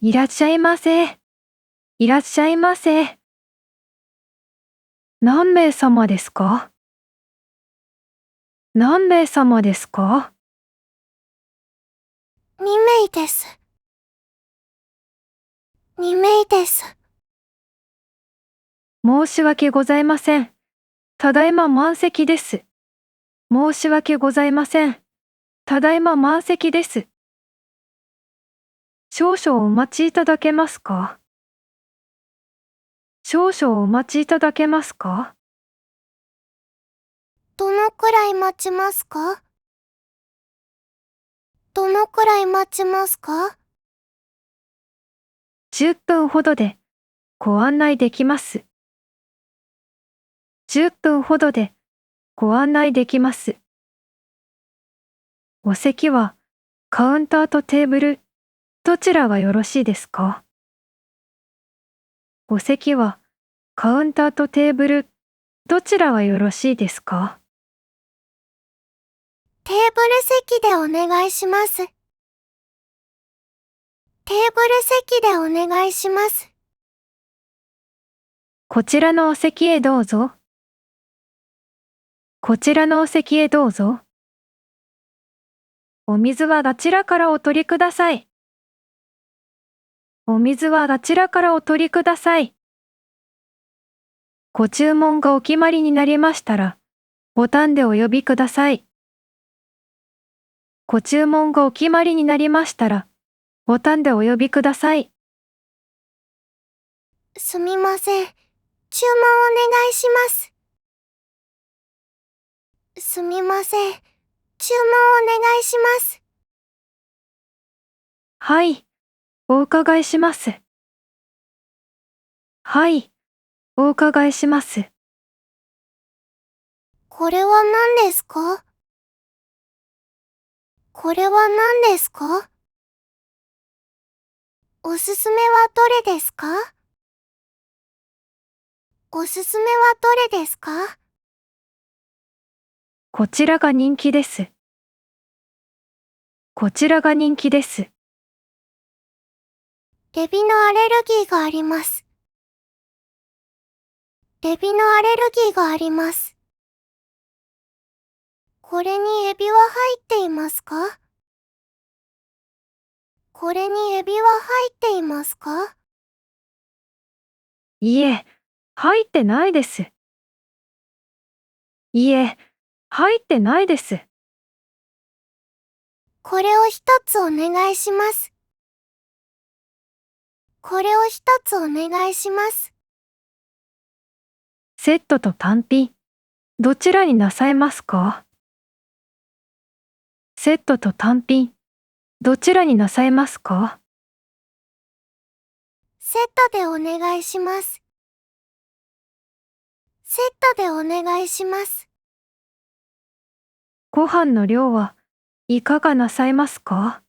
いらっしゃいませ。いらっしゃいませ。何名様ですか？何名様ですか？2名です。2名です。申し訳ございません。ただいま満席です。申し訳ございません。ただいま満席です。少々お待ちいただけますか？少々お待ちいただけますか？どのくらい待ちますか？どのくらい待ちますか？ 10分ほどでご案内できます。10分ほどでご案内できます。お席はカウンターとテーブル、どちらがよろしいですか？お席はカウンターとテーブル、どちらがよろしいですか？テーブル席でお願いします。テーブル席でお願いします。こちらのお席へどうぞ。こちらのお席へどうぞ。お水はあちらからお取りください。お水はあちらからお取りください。ご注文がお決まりになりましたら、ボタンでお呼びください。ご注文がお決まりになりましたら、ボタンでお呼びください。すみません。注文お願いします。すみません。注文お願いします。はい、お伺いします。はい、お伺いします。これは何ですか？これは何ですか？おすすめはどれですか？おすすめはどれですか？こちらが人気です。こちらが人気です。エビのアレルギーがあります。エビのアレルギーがあります。これにエビは入っていますか？これにエビは入っていますか？いえ、入ってないです。いえ、入ってないです。これを一つお願いします。これを一つお願いします。セットと単品、どちらになさいますか？セットと単品、どちらになさいますか？セットでお願いします。セットでお願いします。ご飯の量はいかがなさいますか？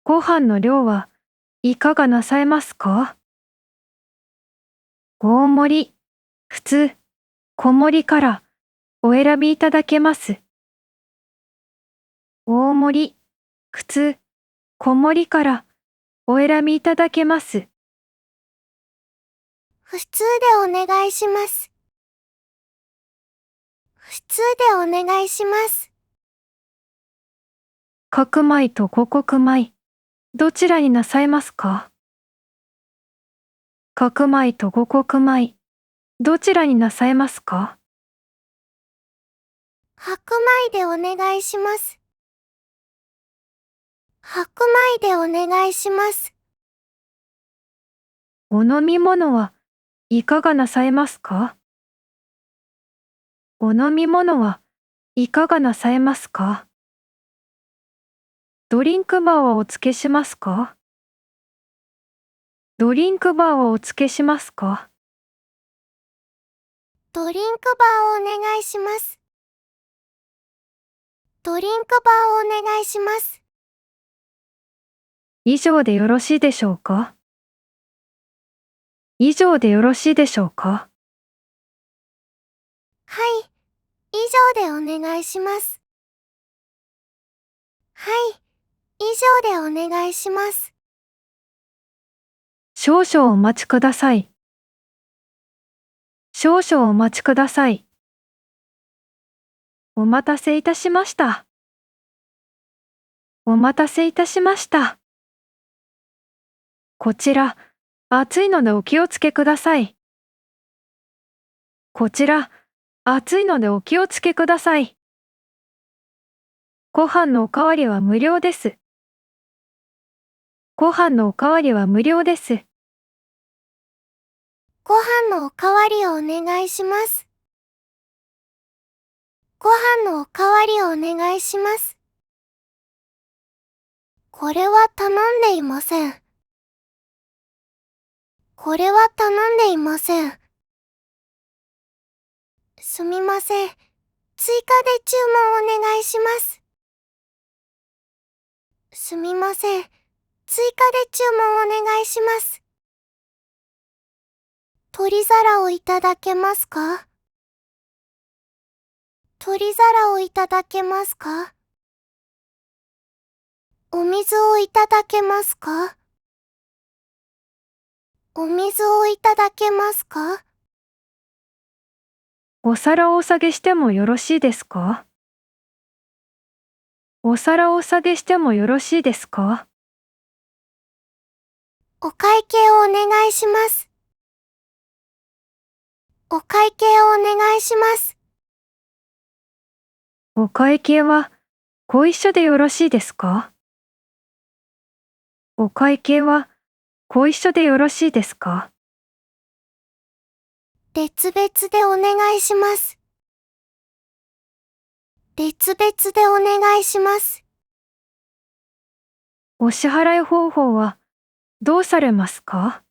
ご飯の量はいかがなさいますか？大盛り、普通、小盛りからお選びいただけます。大盛り、普通、小盛りからお選びいただけます。普通でお願いします。普通でお願いします。角米と五穀米、どちらになさいますか？角米と五穀米、どちらになさいますか？白米でお願いします。白米でお願いします。お飲み物はいかがなさいますか？お飲み物はいかがなさいますか？ドリンクバーはお付けしますか？ドリンクバーはお付けしますか？ドリンクバーをお願いします。ドリンクバーをお願いします。以上でよろしいでしょうか？以上でよろしいでしょうか？はい。以上でお願いします。はい。以上でお願いします。少々お待ちください。少々お待ちください。お待たせいたしました。お待たせいたしました。こちら、暑いのでお気をつけください。こちら、暑いのでお気をつけください。ご飯のおかわりは無料です。ご飯のおかわりは無料です。ご飯のおかわりをお願いします。ご飯のおかわりをお願いします。これは頼んでいません。これは頼んでいません。すみません。追加で注文お願いします。すみません。追加で注文お願いします。取り皿をいただけますか？取り皿をいただけますか？お水をいただけますか？お水をいただけますか？お皿をお下げしてもよろしいですか？お皿をお下げしてもよろしいですか？お会計をお願いします。お会計をお願いします。お会計はご一緒でよろしいですか？お会計はご一緒でよろしいですか？別々でお願いします。別々でお願いします。お支払い方法はどうされますか？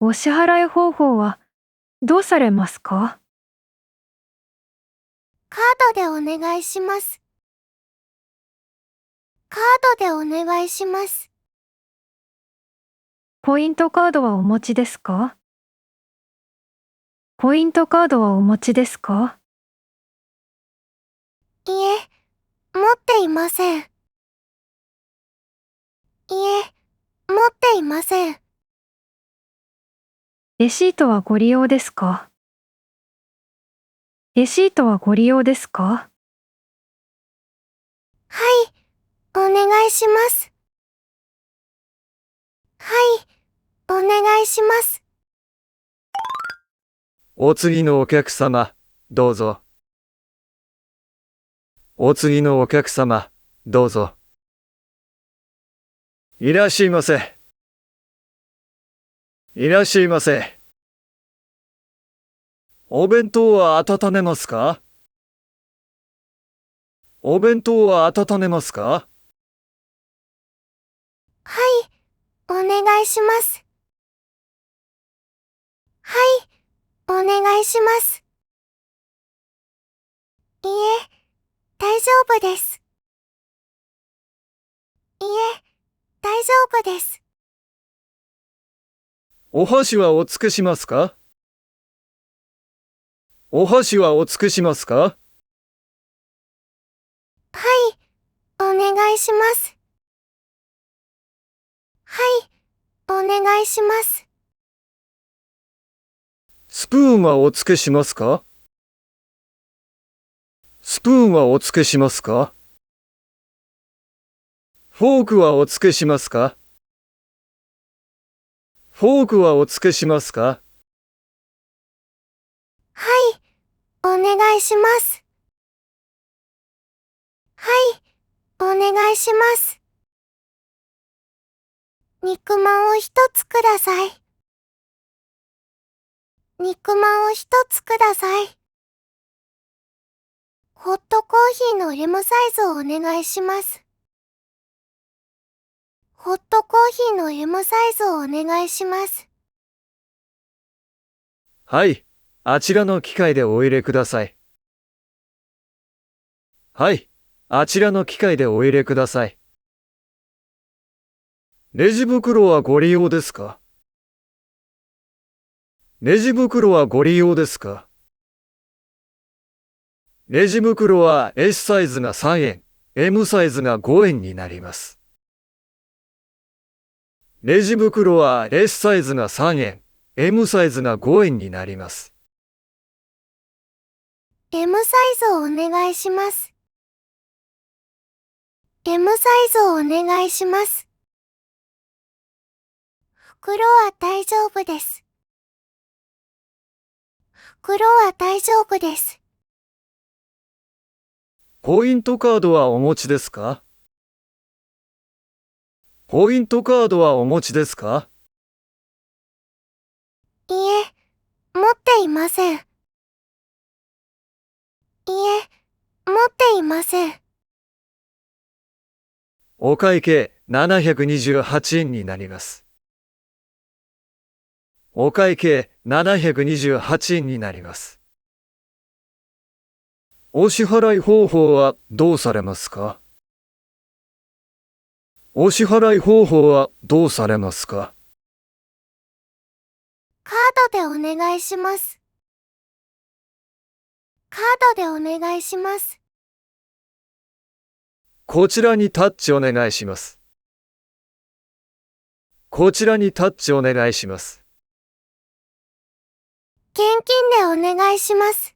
お支払い方法はどうされますか？カードでお願いします。カードでお願いします。ポイントカードはお持ちですか？ポイントカードはお持ちですか？いえ、持っていません。いえ、持っていません。レシートはご利用ですか？レシートはご利用ですか？はい、お願いします。はい、お願いします。お次のお客様、どうぞ。お次のお客様、どうぞ。いらっしゃいませ。いらっしゃいませ。お弁当は温めますか？お弁当は温めますか？はい、お願いします。はい、お願いします。いえ、大丈夫です。いえ、大丈夫です。お箸はお付けしますか？お箸はお付けしますか？はい、お願いします。はい、お願いします。スプーンはお付けしますか？スプーンはお付けしますか？フォークはお付けしますか？フォークはお付けしますか？はい、お願いします。はい、お願いします。肉まんを一つください。肉まんを一つください。ホットコーヒーの M サイズをお願いします。ホットコーヒーの M サイズをお願いします。はい、あちらの機械でお入れください。はい、あちらの機械でお入れください。レジ袋はご利用ですか？レジ袋はご利用ですか？レジ袋は S サイズが3円、M サイズが5円になります。レジ袋は S サイズが3円、M サイズが5円になります。M サイズをお願いします。M サイズをお願いします。袋は大丈夫です。袋は大丈夫です。ポイントカードはお持ちですか？ポイントカードはお持ちですか？いえ、持っていません。いえ、持っていません。お会計728円になります。お会計728円になります。お支払い方法はどうされますか？お支払い方法はどうされますか？カードでお願いします。カードでお願いします。こちらにタッチお願いします。こちらにタッチお願いします。現金でお願いします。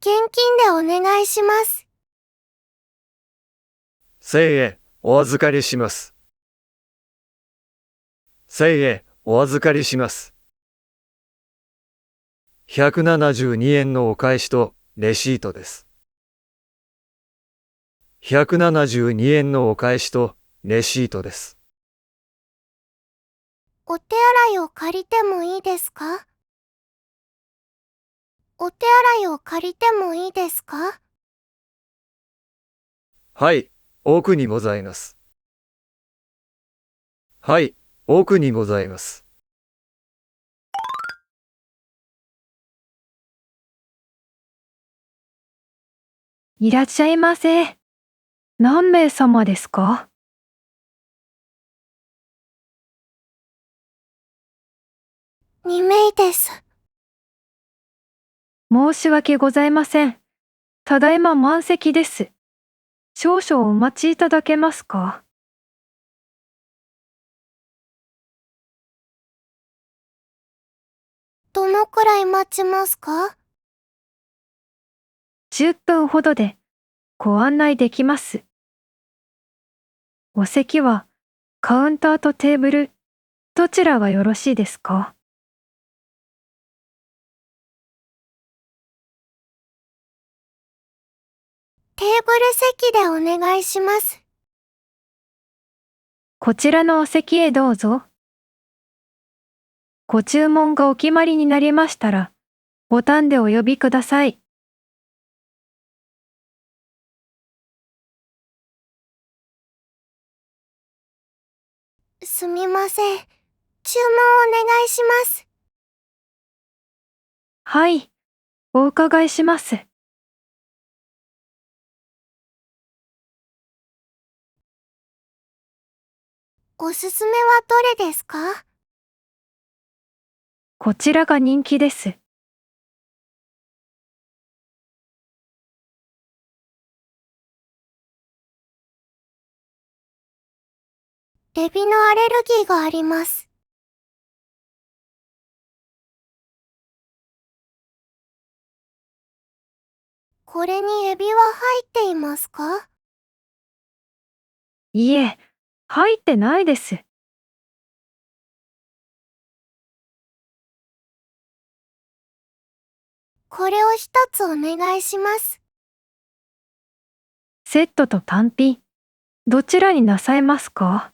現金でお願いします。1000円お預かりします。1000円お預かりします。172円のお返しとレシートです。172円のお返しとレシートです。お手洗いを借りてもいいですか？お手洗いを借りてもいいですか？はい、奥にございます。はい、奥にございます。いらっしゃいませ。何名様ですか？2名です。申し訳ございません。ただいま満席です。少々お待ちいただけますか？どのくらい待ちますか10分ほどでご案内できます。お席はカウンターとテーブル、どちらがよろしいですか？テーブル席でお願いします。こちらのお席へどうぞ。ご注文がお決まりになりましたら、ボタンでお呼びください。すみません。注文お願いします。はい、お伺いします。おすすめはどれですか？こちらが人気です。エビのアレルギーがあります。これにエビは入っていますか？いえ、入ってないです。これを一つお願いします。セットと単品、どちらになさいますか？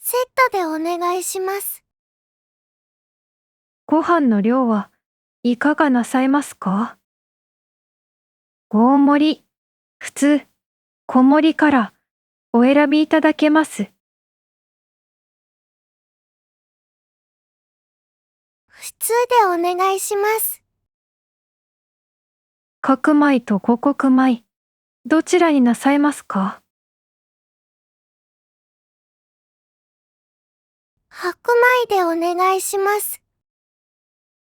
セットでお願いします。ご飯の量はいかがなさいますか？大盛り、普通、小盛りからお選びいただけます。普通でお願いします。角米と五穀米、どちらになさいますか？白米でお願いします。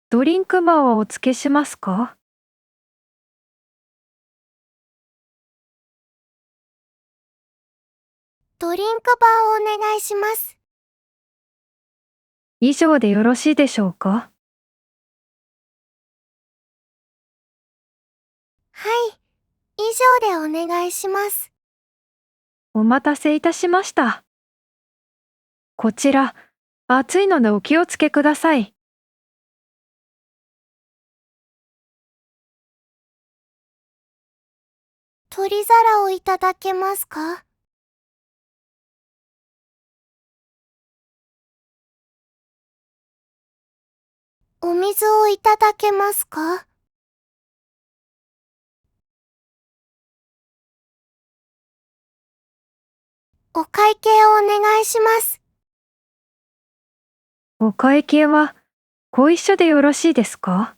ドリンクバーはお付けしますか？ドリンクバーをお願いします。以上でよろしいでしょうか？はい、以上でお願いします。お待たせいたしました。こちら、熱いのでお気をつけください。取り皿をいただけますか？お水をいただけますか？お会計をお願いします。お会計はご一緒でよろしいですか？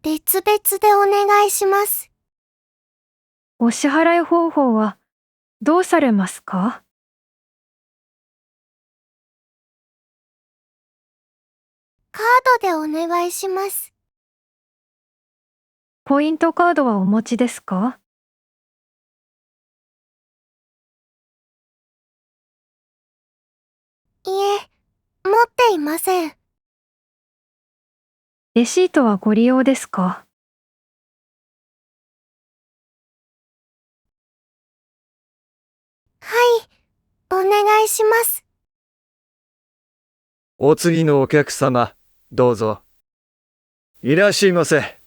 別々でお願いします。お支払い方法はどうされますか？カードでお願いします。ポイントカードはお持ちですか？いえ、持っていません。レシートはご利用ですか？はい、お願いします。お次のお客様、どうぞ。いらっしゃいませ。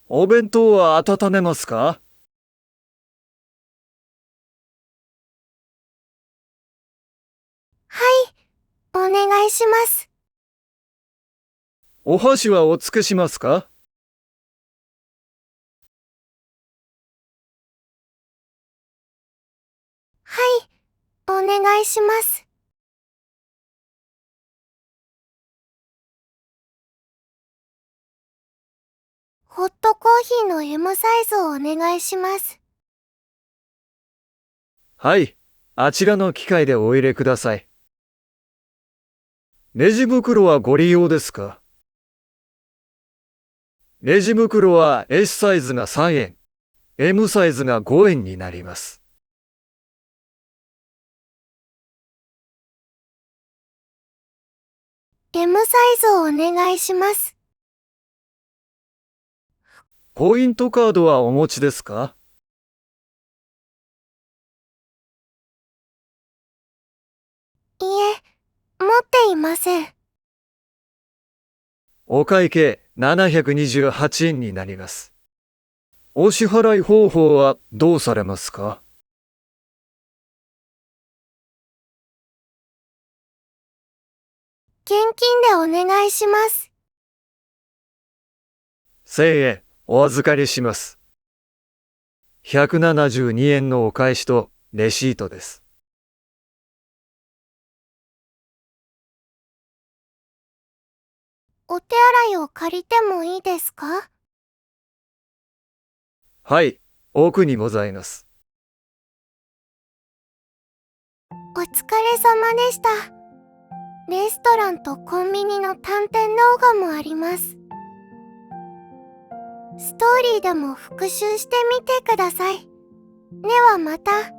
お弁当は温めますか？はい、お願いします。お箸はお付けしますか？はい、お願いします。ホットコーヒーの M サイズをお願いします。はい、あちらの機械でお入れください。レジ袋はご利用ですか？レジ袋は S サイズが3円、M サイズが5円になります。M サイズをお願いします。ポイントカードはお持ちですか？いえ、持っていません。お会計728円になります。お支払い方法はどうされますか？現金でお願いします。1000円お預かりします。172円のお返しとレシートです。お手洗いを借りてもいいですか？はい、奥にございます。お疲れ様でした。レストランとコンビニの単点動画もあります。ストーリーでも復習してみてください。ではまた。